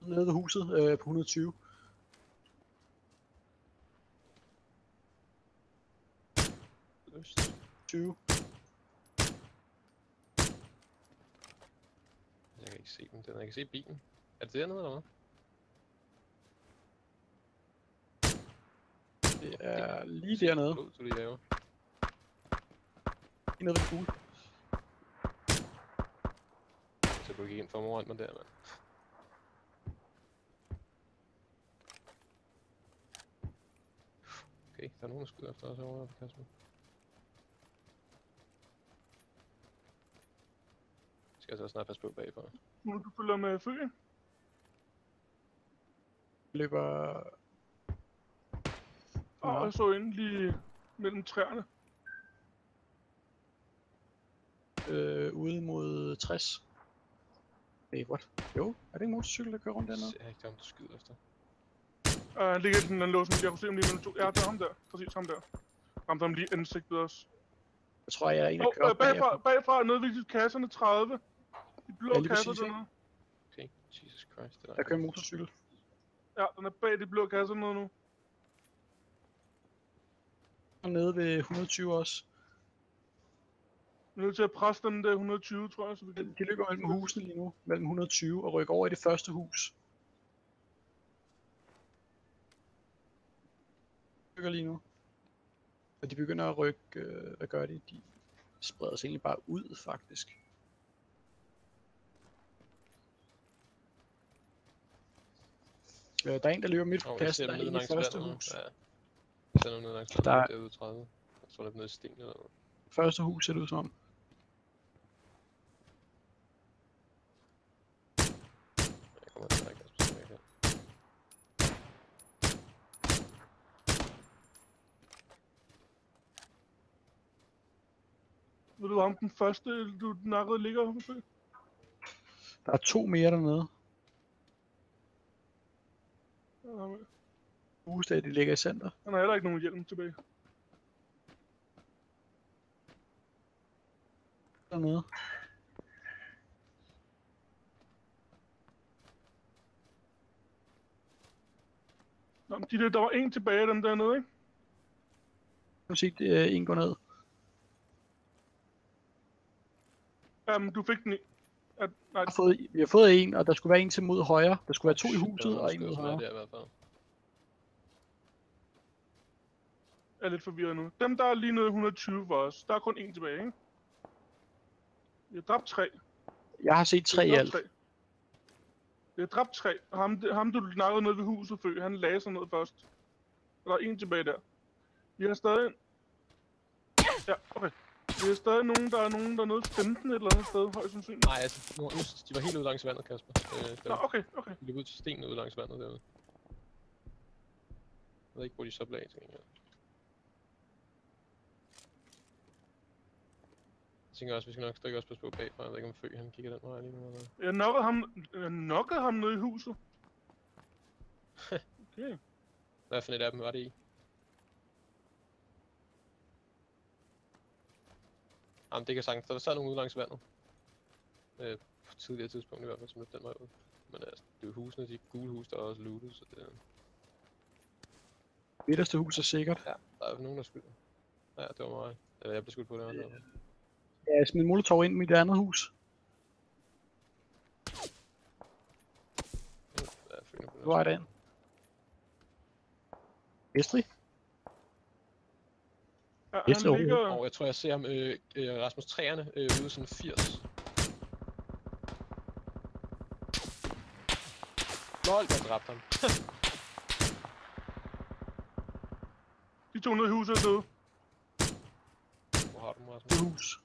nede ved huset på 120. Øst. 20. Jeg kan ikke se dem. Jeg kan se bilen. Er det dernede eller hvad? Det er lige dernede. Blod, du lige laver. Lige nede ved det gule. Så du gik ind for foran mig der, mand. Okay, der er nogen, der skyder efter os over på Kasper. Skal jeg så snart passe på bagfra. Nu du følger med følge. Løber... Og jeg så ind lige mellem træerne. Ude mod 60. Hey, what? Jo, er det ikke en motorcykel, der kører rundt dernede? Jeg har ikke dem, der skyder efter. Han ligger i den anden lås, men jeg kunne se ham lige mellem to. Ja, det er ham der. Præcis ham der. Ramte ham lige ansigt ved os. Jeg tror, jeg er en, der kører op bagfra nede ved kasserne 30. De blå kasser dernede. Okay, Jesus Christ. Det der kører en motorcykel. Ja, den er bag de blå kasser nede nu. Og nede ved 120 også. Vi er nødt til at presse dem der 120, tror jeg. Så vi kan... De løber mellem husene lige nu. Mellem 120 og rykker over i det første hus. De rykker lige nu. Og de begynder at rykke... hvad gør de? De spreder sig egentlig bare ud, faktisk. Der er en, der løber midt på pladsen, der er en i første hus. Ja. Der er nogen nede langs vandet, derude 30. Jeg tror, der er noget sten eller noget. Første hus ser det ud som om. Jeg kommer til dig, Kasper, så jeg kan. Ved du om den første, du nakkede ligger måske? Der er 2 mere dernede. Huset, de ligger i center. Han har heller ikke nogen hjelm tilbage. Dernede. Nå, men der var en tilbage af dem dernede, ikke? Du kan se, at en går ned. Jamen, du fik den i. Nej. Vi har fået en, og der skulle være en til mod højre. Der skulle være 2 i huset og en mod højre. Der, i hvert fald. Jeg er lidt forvirret nu. Dem, der er lige nede 120 for os. Der er kun en tilbage, ikke? Vi har dræbt 3. Jeg har set 3 i alt. Vi har dræbt 3. Og ham du nakkede ned ved huset før, han lagde sig ned først. Og der er en tilbage der. Vi har stadig... Ja, okay. Vi har stadig nogen, der er nogen, der er nede 15 et eller andet sted, højst sandsynligt. Nej, altså, de var helt ude langs vandet, Kasper. Nå, okay. De løb ud til stenen ude langs vandet derude. Jeg ved ikke, hvor de så blev af, tænker jeg. Jeg tænker også, vi skal nok stadig også passe på bagfra. Jeg ved ikke, om Fø han kigger den vej lige nu eller noget. Jeg nokkede ham nede i huset. Okay. Hvad for et af dem var det i? Jamen, det kan sagtens. Der sad nogen ude langs vandet. På et tidligere tidspunkt i hvert fald, som løb den vej ud. Men altså, det er jo husene, de gule hus, der er også lootet, så det er... Midterste hus er sikkert. Ja, der er jo nogen, der skyder. Ja, det var mig. Eller jeg blev skudt på det. Ja, jeg smed molotov ind i det andet hus. Hvor er det ind? Estrid? Ja, han ligger... Og jeg tror, jeg ser ham, Rasmus træerne, ude sådan 80. Lol, jeg dræbte ham. De tog ned i huset derude. Hvor har du dem, Rasmus? Hus.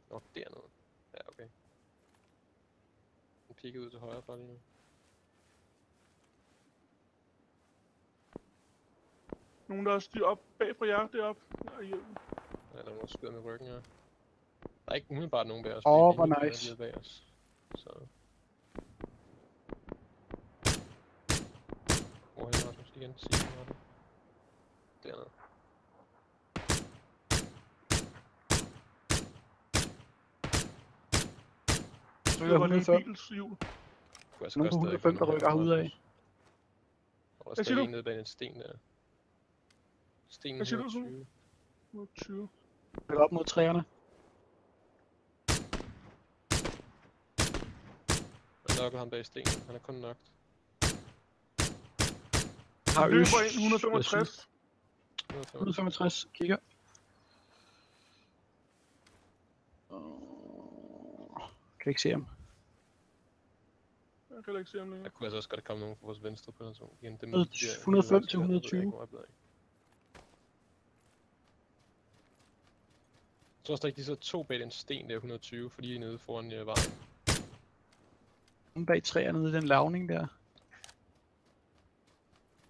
Nå, dernede. Ja, okay. Den kigger ud til højre for lige nu. Nogen, der styrer op bag fra jer deroppe. Ja, der er nogen, der skyder med ryggen, ja. Der er ikke umiddelbart nogen bag os. Hvor nice. Bag os. Så. Hvorhen, Rasmus? Igen, sig mig det. Dernede. Så Det var lige 105. en bils hjul. Du kunne altså Nogen på godt stadig 105, få der nogle rykker her, ud af. Rasmus. Og der er Hvad siger stadig du? en nede bag en sten der. Sten Hvad siger du, 120. 120. Rykker op mod træerne. Jeg knockede ham bag stenen. Han er kun knocked. Har Løber øst. ind 165. 165. Kigger. Kan ikke se ham. Jeg kan heller ikke se ham længere. Jeg kunne altså også godt komme nogen fra vores venstre på noget igen. Det 105 til 120. Jeg tror også, at de sidder to bag den sten der 120, fordi de er nede foran vejen. Nogen bag træerne nede i den lavning der.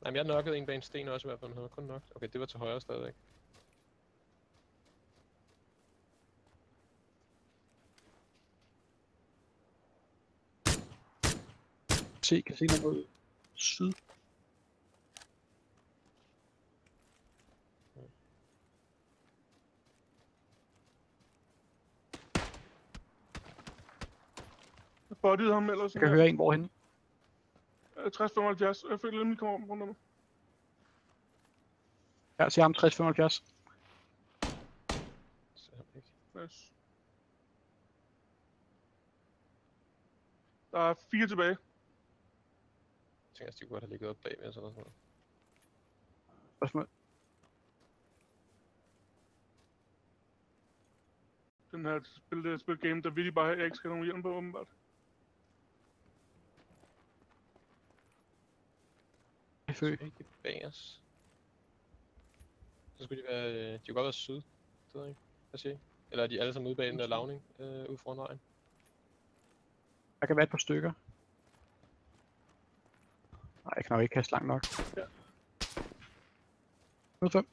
Nej, men jeg knockede en bag en sten også i hvert fald, han var kun knocked. Okay, det var til højre stadigvæk. Kan se noget mod syd. Jeg bodyede ham ellers. Jeg kan høre en hvorhenne. 60-75. Jeg føler nemlig kommer rundt om mig. Jeg ser ham 60-75. Så ham ikke. Nice. Der er 4 tilbage. Jeg tænker, at de kunne godt have ligget op bag med sådan noget. Spørgsmål. Den her spil game, der vil de bare have, jeg ikke skal have nogen hjælp på, åbenbart. Fø. Ikke bag os. Så skulle de være... de kunne godt være syd. Det ved jeg ikke. Hvad siger I? Eller er de alle sammen ude bag den der lavning ude foran vejen? Der kan være et par stykker. Nej, jeg kan nok ikke kaste langt nok. Ja. 105.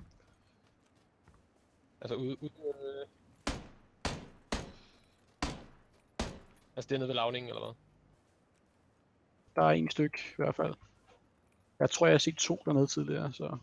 Altså ude... Altså det er nede ved lavningen, eller hvad? Der er en stykke i hvert fald. Jeg tror, jeg har set 2 dernede tidligere, så...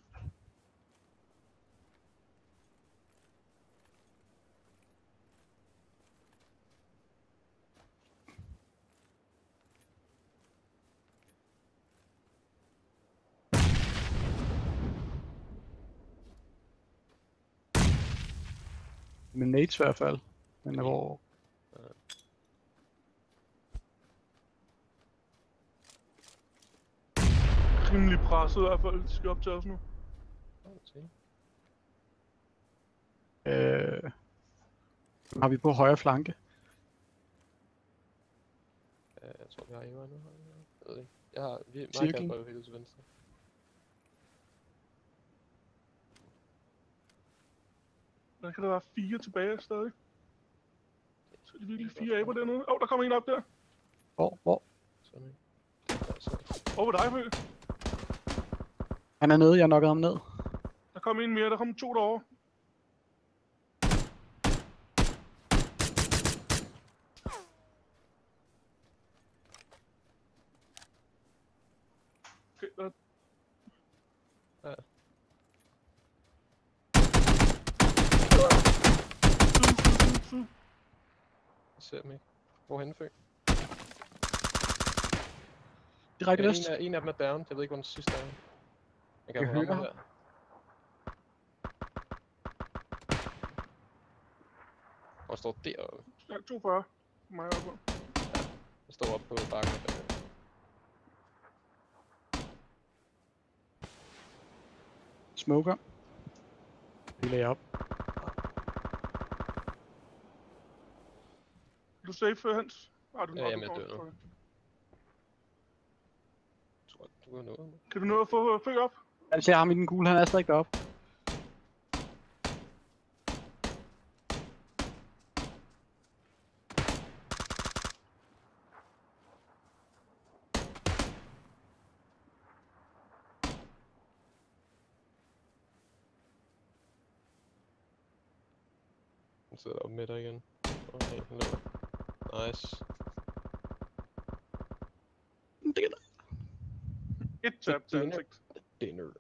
Med nades i hvert fald. Men hvor... Rimelig presset i hvert fald, de skal op til os nu. Hvem har vi på højre flanke? Jeg tror, vi har Eva nu. Jeg ved ikke. Jeg har... Mig Cirklen. kan helt til venstre. Der kan der være 4 tilbage stadig. Så er de virkelig 4 aber dernede. Der kommer en op der. Hvor? Sådan ikke. Altså, Over dig, Fø. Han er nede, jeg knockede ham ned. Der kom en mere, der kom 2 derovre. Okay, der... Ja. Syd. jeg ser dem ikke. Hvorhenne, Fø? Direkte Ja, vest. en af dem er down. Jeg ved ikke, hvor den sidste er. Jeg kan Jeg få ham hører ham. her. Og står deroppe. Ja, 42. Mig oppe. Jeg står oppe på bakken. Smoker. Hælder jeg op. Er du safe, Fø, Hans? Ah, du Ja, jamen, jeg dør nu. Okay. Jeg tror, du kan nå nu. Kan du nå at få Fø op? Jeg ser ham i den gule, han er stadig deroppe. Han sidder oppe med dig igen. Okay, han løber. Nice. Det er Et tab til Det er ansigt. dinner.